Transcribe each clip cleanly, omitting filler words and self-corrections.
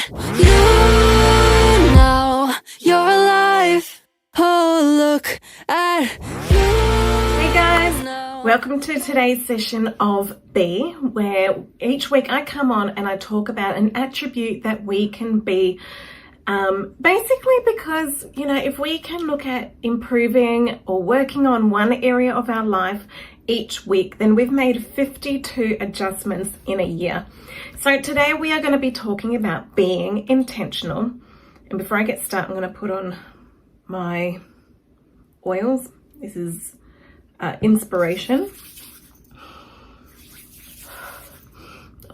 you now. You're alive. Oh, look at you. Hey guys, welcome to today's session of Be, where each week I come on and I talk about an attribute that we can be. Basically because, you know, if we can look at improving or working on one area of our life each week, then we've made 52 adjustments in a year. So today we are going to be talking about being intentional. And before I get started, I'm going to put on my oils. This is inspiration.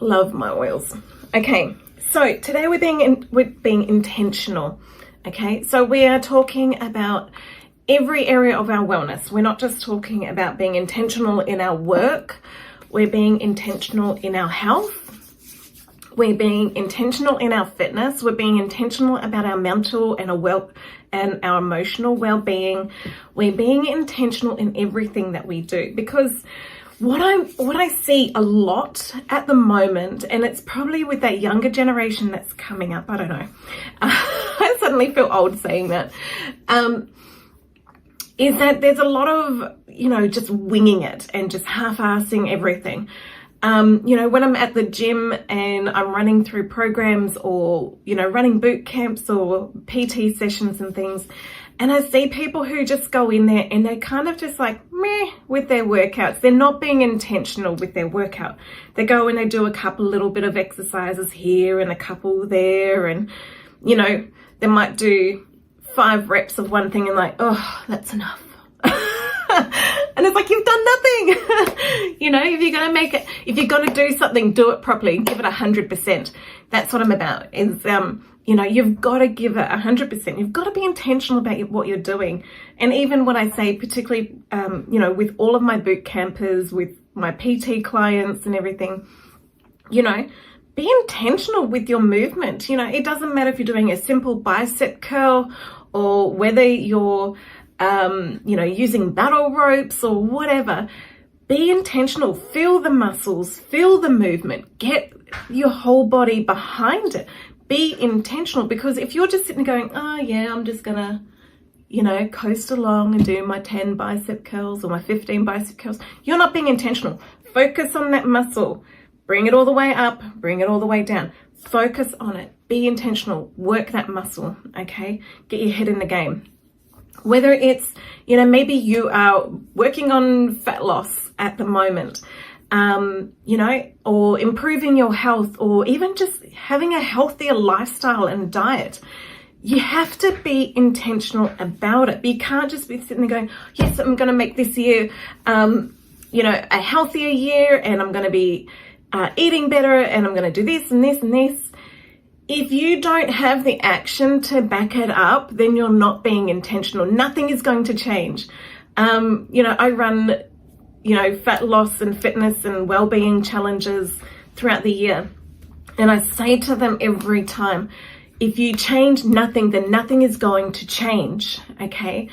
Love my oils. Okay. So today we're being intentional, okay? So we are talking about every area of our wellness. We're not just talking about being intentional in our work. We're being intentional in our health. We're being intentional in our fitness. We're being intentional about our mental and our emotional well-being. We're being intentional in everything that we do, because what I see a lot at the moment, and it's probably with that younger generation that's coming up, I don't know, I suddenly feel old saying that, is that there's a lot of, you know, just winging it and just half-assing everything. You know, when I'm at the gym and I'm running through programs or, you know, running boot camps or PT sessions and things, and I see people who just go in there and they're kind of just like meh with their workouts. They're not being intentional with their workout. They go and they do a couple little bit of exercises here and a couple there, and, you know, they might do 5 reps of one thing and like, oh, that's enough. And it's like, you've done nothing. You know, if you're going to do something, do it properly, give it 100%. That's what I'm about, is, you know, you've got to give it 100%. You've got to be intentional about what you're doing. And even when I say, particularly, you know, with all of my boot campers, with my PT clients and everything, you know, be intentional with your movement. You know, it doesn't matter if you're doing a simple bicep curl or whether you're, you know, using battle ropes or whatever. Be intentional. Feel the muscles, feel the movement, get your whole body behind it. Be intentional, because if you're just sitting going, oh yeah, I'm just gonna, you know, coast along and do my 10 bicep curls or my 15 bicep curls, you're not being intentional. Focus on that muscle. Bring it all the way up, bring it all the way down. Focus on it. Be intentional. Work that muscle, okay? Get your head in the game. Whether it's, you know, maybe you are working on fat loss at the moment, you know, or improving your health, or even just having a healthier lifestyle and diet. You have to be intentional about it. But you can't just be sitting there going, yes, I'm going to make this year, you know, a healthier year, and I'm going to be eating better, and I'm going to do this and this and this. If you don't have the action to back it up, then you're not being intentional. Nothing is going to change. You know, I run, you know, fat loss and fitness and well-being challenges throughout the year. And I say to them every time, if you change nothing, then nothing is going to change, okay?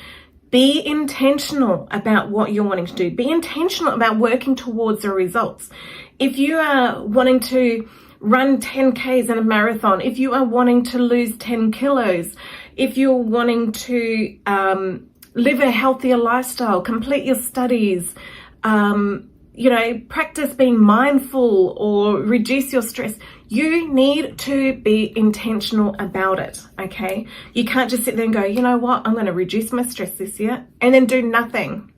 Be intentional about what you're wanting to do. Be intentional about working towards the results. If you are wanting to run 10Ks in a marathon, if you are wanting to lose 10 kilos, if you're wanting to live a healthier lifestyle, complete your studies, you know, practice being mindful or reduce your stress, you need to be intentional about it, okay? You can't just sit there and go, you know what, I'm going to reduce my stress this year, and then do nothing,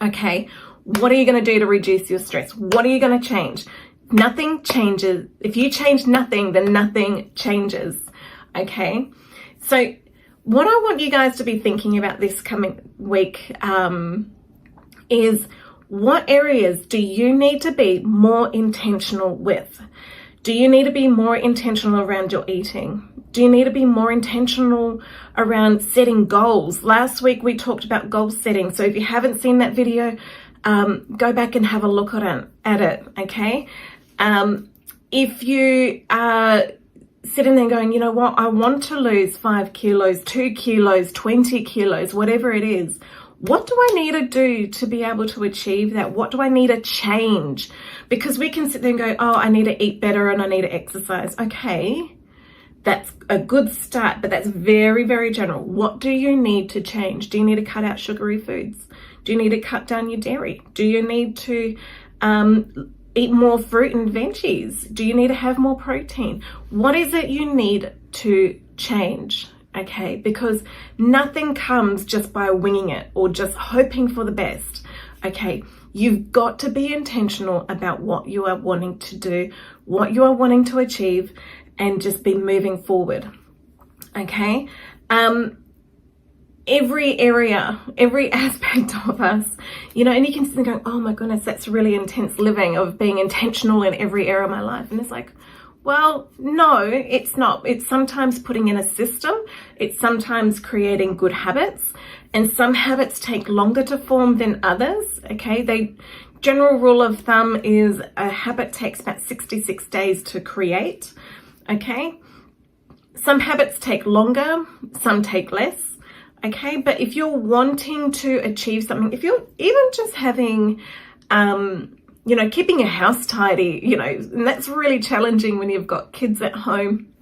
okay? What are you going to do to reduce your stress? What are you going to change? Nothing changes. If you change nothing, then nothing changes, okay? So what I want you guys to be thinking about this coming week is, what areas do you need to be more intentional with? Do you need to be more intentional around your eating? Do you need to be more intentional around setting goals? Last week we talked about goal setting. So if you haven't seen that video, go back and have a look at it, okay? If you are sitting there going, you know what, I want to lose 5 kilos, 2 kilos, 20 kilos, whatever it is, what do I need to do to be able to achieve that? What do I need to change? Because we can sit there and go, oh, I need to eat better and I need to exercise. Okay, That's a good start, but that's very, very general. What do you need to change? Do you need to cut out sugary foods? Do you need to cut down your dairy? Do you need to eat more fruit and veggies? Do you need to have more protein? What is it you need to change? Okay, because nothing comes just by winging it or just hoping for the best. Okay, you've got to be intentional about what you are wanting to do, what you are wanting to achieve, and just be moving forward. Okay, every area, every aspect of us, you know, and you can sit there going, oh my goodness, that's really intense living, of being intentional in every area of my life. And it's like, well, no, it's not. It's sometimes putting in a system. It's sometimes creating good habits, and some habits take longer to form than others. Okay, general rule of thumb is a habit takes about 66 days to create. Okay, some habits take longer, some take less. Okay, but if you're wanting to achieve something, if you're even just having, you know, keeping your house tidy, you know, and that's really challenging when you've got kids at home,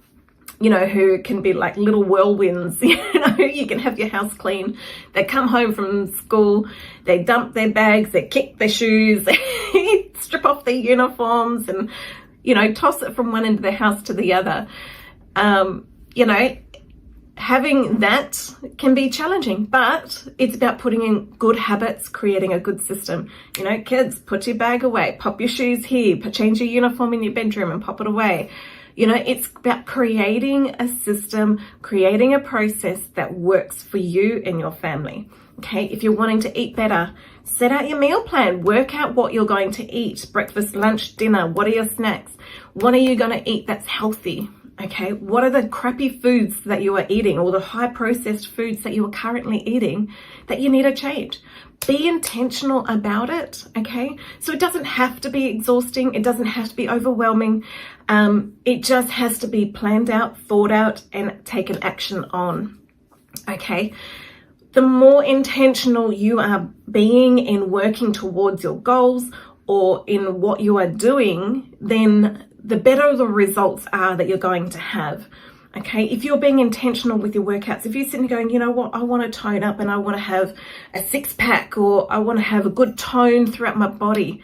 you know, who can be like little whirlwinds. You know, you can have your house clean. They come home from school, they dump their bags, they kick their shoes, they strip off their uniforms and, you know, toss it from one end of the house to the other. You know, having that can be challenging, but it's about putting in good habits, creating a good system. You know, kids, put your bag away, pop your shoes here, change your uniform in your bedroom and pop it away. You know, it's about creating a system, creating a process that works for you and your family. Okay, if you're wanting to eat better, set out your meal plan, work out what you're going to eat, breakfast, lunch, dinner, what are your snacks? What are you going to eat that's healthy? Okay, what are the crappy foods that you are eating, or the high processed foods that you are currently eating that you need to change? Be intentional about it, okay? So it doesn't have to be exhausting. It doesn't have to be overwhelming. It just has to be planned out, thought out, and taken action on, okay? The more intentional you are being in working towards your goals or in what you are doing, then the better the results are that you're going to have. Okay, if you're being intentional with your workouts, if you're sitting there going, you know what, I want to tone up and I want to have a six-pack, or I want to have a good tone throughout my body,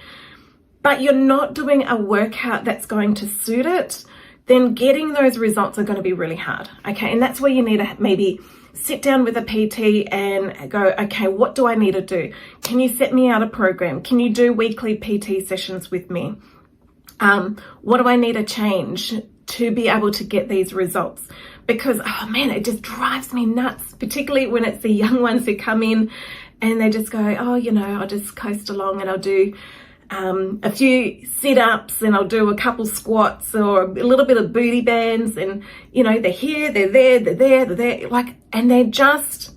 but you're not doing a workout that's going to suit it, then getting those results are going to be really hard. Okay, and that's where you need to maybe sit down with a PT and go, okay, what do I need to do? Can you set me out a program? Can you do weekly PT sessions with me? What do I need to change to be able to get these results? Because, oh man, it just drives me nuts, particularly when it's the young ones who come in and they just go, oh, you know, I'll just coast along and I'll do a few sit-ups and I'll do a couple squats or a little bit of booty bands, and, you know, they're here, they're there, they're there, they're there, like, and they're just,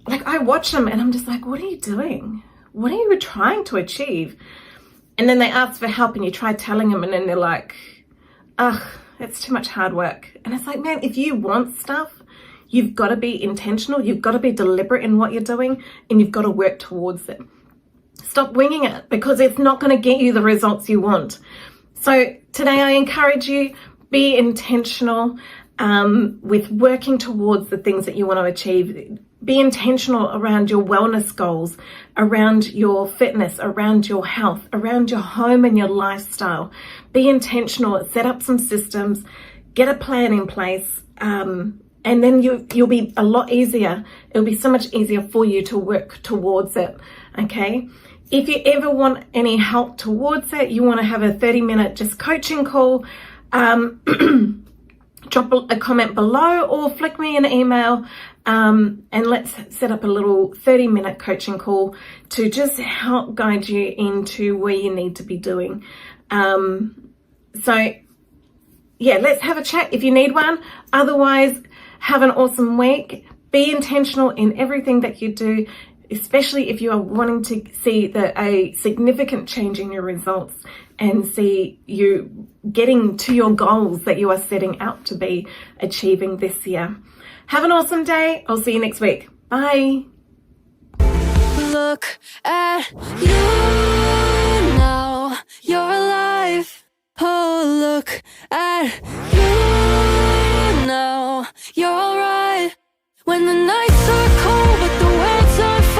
like, I watch them and I'm just like, what are you doing? What are you trying to achieve? And then they ask for help and you try telling them and then they're like, ugh, it's too much hard work. And it's like, man, if you want stuff, you've got to be intentional. You've got to be deliberate in what you're doing, and you've got to work towards it. Stop winging it, because it's not going to get you the results you want. So today I encourage you, be intentional with working towards the things that you want to achieve. Be intentional around your wellness goals, around your fitness, around your health, around your home and your lifestyle. Be intentional, set up some systems, get a plan in place, and then you'll be a lot easier. It'll be so much easier for you to work towards it, okay? If you ever want any help towards it, you want to have a 30-minute just coaching call, drop a comment below or flick me an email, and let's set up a little 30-minute coaching call to just help guide you into where you need to be doing. So yeah, let's have a chat if you need one. Otherwise, have an awesome week. Be intentional in everything that you do, especially if you are wanting to see a significant change in your results and see you getting to your goals that you are setting out to be achieving this year. Have an awesome day. I'll see you next week. Bye. Look at you now, you're alive. Oh, look at you.